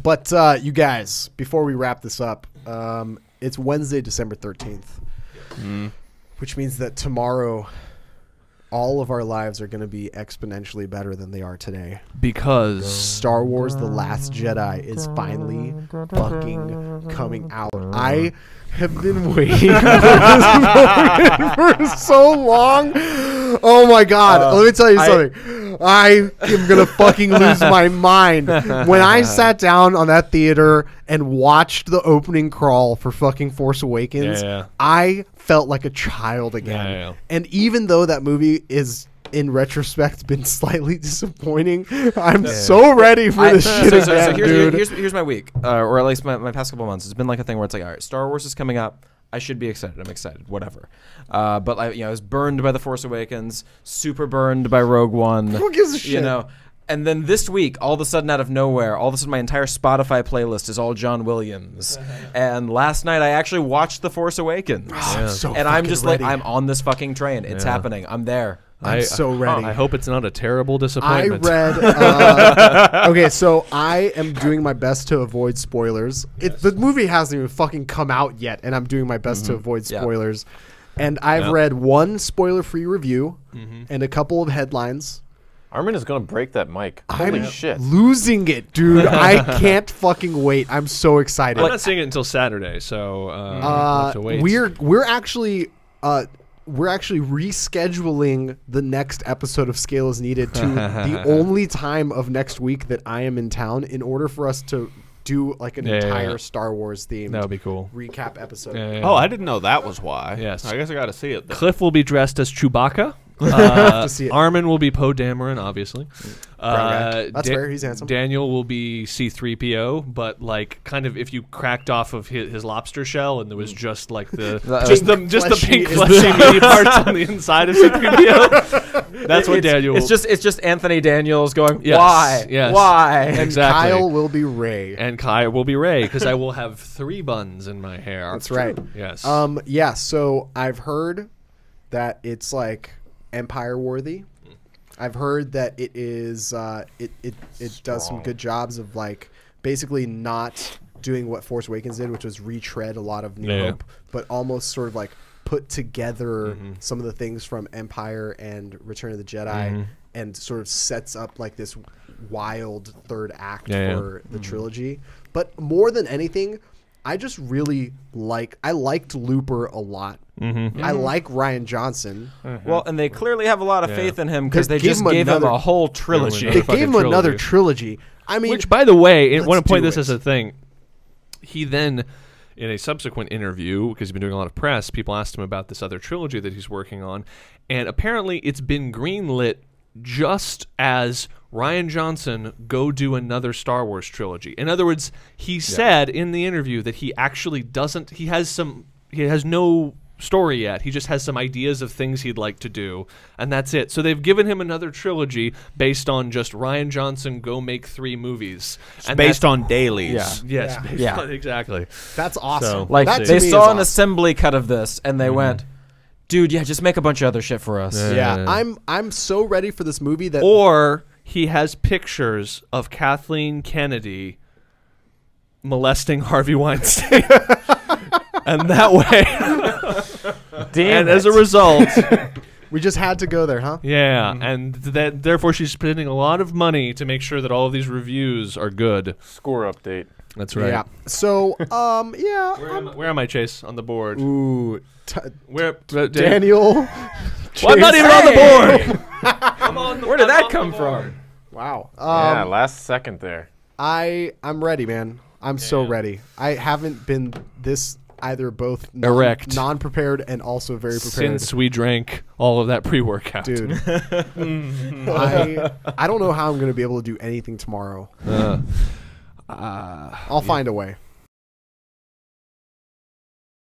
But you guys, before we wrap this up, it's Wednesday, December 13th, which means that tomorrow all of our lives are going to be exponentially better than they are today. Because Star Wars The Last Jedi is finally fucking coming out. I have been waiting for this moment for so long. Oh my God. Let me tell you something. I am going to fucking lose my mind. When I sat down on that theater and watched the opening crawl for fucking Force Awakens, I felt like a child again. And even though that movie is, in retrospect, been slightly disappointing, I'm so ready for this shit again, dude. Here's my week, or at least my past couple of months. It's been like a thing where it's like, all right, Star Wars is coming up. I should be excited. I'm excited. Whatever. But I was burned by The Force Awakens, super burned by Rogue One. Who gives a shit? You know. And then this week, all of a sudden, out of nowhere, all of a sudden, my entire Spotify playlist is all John Williams. And last night, I actually watched The Force Awakens. I'm just ready. Like, I'm on this fucking train. It's happening. I'm there. I'm so ready. I hope it's not a terrible disappointment. I read... okay, so I am doing my best to avoid spoilers. The movie hasn't even fucking come out yet, and I'm doing my best to avoid spoilers. And I've read one spoiler-free review and a couple of headlines. Armin is going to break that mic. Holy shit. Losing it, dude. I can't fucking wait. I'm so excited. I'm not seeing it until Saturday, so we'll have to wait. We're actually rescheduling the next episode of Scale is Needed to the only time of next week that I am in town in order for us to do like an entire Star Wars themed that would be cool recap episode. Oh, I didn't know that was why. Yes. I guess I got to see it then. Cliff will be dressed as Chewbacca. Armin will be Poe Dameron, obviously. That's fair. He's handsome. Daniel will be C-3PO, but like kind of if you cracked off of his lobster shell and there was just like the pink fleshy meaty parts on the inside of C-3PO. That's what Daniel. It's just Anthony Daniels going, yes, why? Yes. Why? And Exactly. Kyle will be Rey. And Kyle will be Rey because I will have 3 buns in my hair. That's right. Yes. Yeah. So I've heard that it's like Empire worthy. I've heard that it is it does some good jobs of like basically not doing what Force Awakens did, which was retread a lot of New Hope, but almost sort of like put together some of the things from Empire and Return of the Jedi and sort of sets up like this wild third act for the trilogy. But more than anything, I just really liked Looper a lot. I like Rian Johnson. Well, and they clearly have a lot of faith in him because they just gave him a whole trilogy. They gave him another trilogy. I mean, which, by the way, I want to point this as a thing. He then, in a subsequent interview, because he's been doing a lot of press, people asked him about this other trilogy that he's working on, and apparently it's been greenlit just as Rian Johnson go do another Star Wars trilogy. In other words, he said in the interview that he actually doesn't. He has no story yet. He just has some ideas of things he'd like to do, and that's it. So they've given him another trilogy based on just Rian Johnson go make 3 movies. And based on dailies. Exactly. That's awesome. So, like they saw an assembly cut of this, and they went, dude, just make a bunch of other shit for us. I'm so ready for this movie that... Or he has pictures of Kathleen Kennedy molesting Harvey Weinstein. And that way... and as a result... we just had to go there, huh? Yeah, and therefore she's spending a lot of money to make sure that all of these reviews are good. Score update. That's right. Yeah. So, Where am I, Chase, on the board? Ooh. Well, Daniel. I'm not even on the board. Where did that come from? Wow. Yeah, last second there. I'm ready, man. I'm so ready. I haven't been this both erect, non-prepared, and also very prepared since we drank all of that pre-workout. Dude, I don't know how I'm going to be able to do anything tomorrow. I'll find a way.